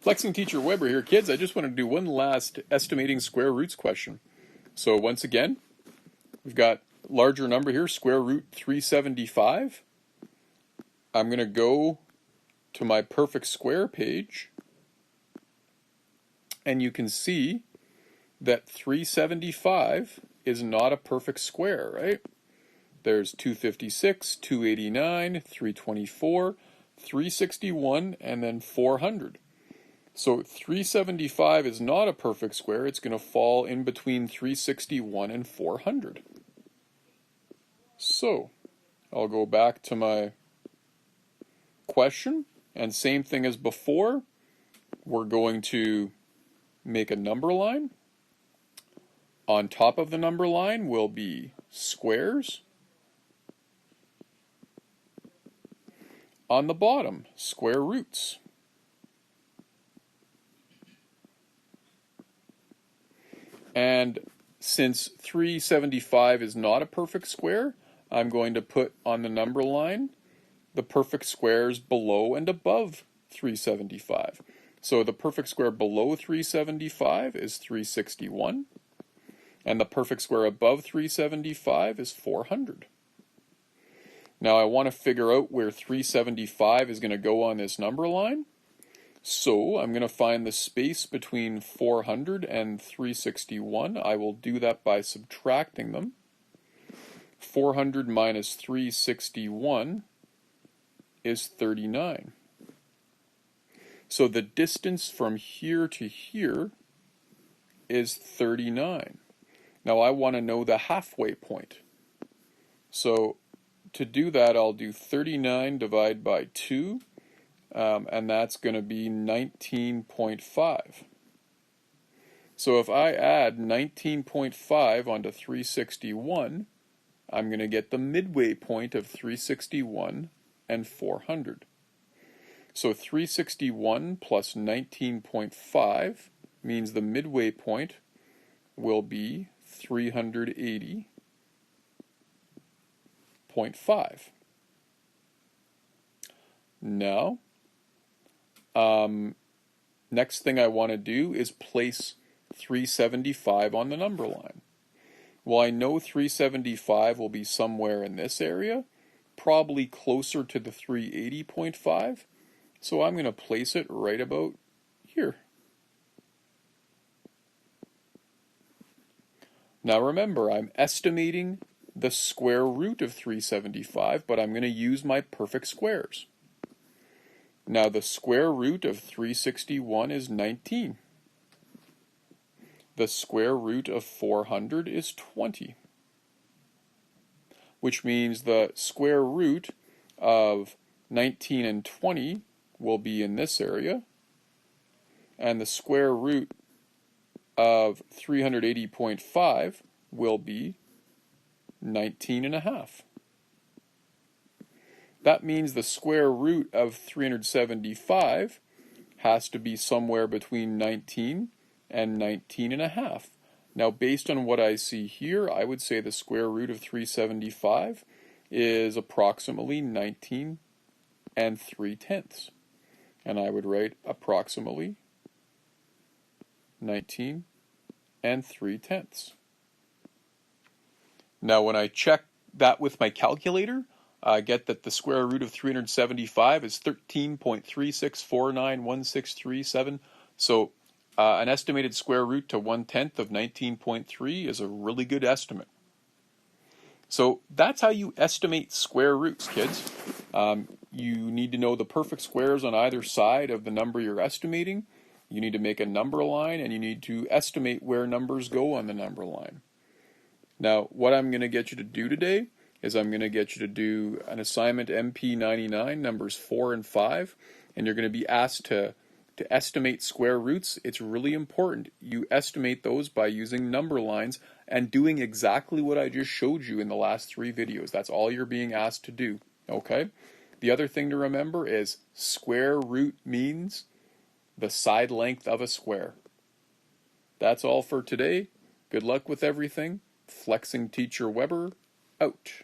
Flexing Teacher Weber here. Kids, I just want to do one last estimating square roots question. So once again, we've got larger number here, square root 375. I'm going to go to my perfect square page, and you can see that 375 is not a perfect square, right? There's 256, 289, 324, 361, and then 400. So 375 is not a perfect square. It's going to fall in between 361 and 400. So I'll go back to my question, and same thing as before. We're going to make a number line. On top of the number line will be squares. On the bottom, square roots. And since 375 is not a perfect square, I'm going to put on the number line the perfect squares below and above 375. So the perfect square below 375 is 361, and the perfect square above 375 is 400. Now I want to figure out where 375 is going to go on this number line. So I'm going to find the space between 400 and 361. I will do that by subtracting them. 400 minus 361 is 39. So the distance from here to here is 39. Now I want to know the halfway point. So to do that, I'll do 39 divided by 2. And that's going to be 19.5. So if I add 19.5 onto 361, I'm going to get the midway point of 361 and 400. So 361 plus 19.5 means the midway point will be 380.5. Now, next thing I want to do is place 375 on the number line. Well, I know 375 will be somewhere in this area, probably closer to the 380.5, so I'm going to place it right about here. Now remember, I'm estimating the square root of 375, but I'm going to use my perfect squares. Now the square root of 361 is 19. The square root of 400 is 20. Which means the square root of 19 and 20 will be in this area. And the square root of 380.5 will be 19.5. That means the square root of 375 has to be somewhere between 19 and 19.5. Now, based on what I see here, I would say the square root of 375 is approximately 19 and 3/10. And I would write approximately 19 and 3/10. Now, when I check that with my calculator, I get that the square root of 375 is 13.36491637. So an estimated square root to 1/10 of 19.3 is a really good estimate. So that's how you estimate square roots, kids. You need to know the perfect squares on either side of the number you're estimating. You need to make a number line, and you need to estimate where numbers go on the number line. Now, what I'm going to get you to do today is I'm going to get you to do an assignment MP99, numbers 4 and 5, and you're going to be asked to estimate square roots. It's really important you estimate those by using number lines and doing exactly what I just showed you in the last 3 videos. That's all you're being asked to do, okay? The other thing to remember is square root means the side length of a square. That's all for today. Good luck with everything. Flexing Teacher Weber, out.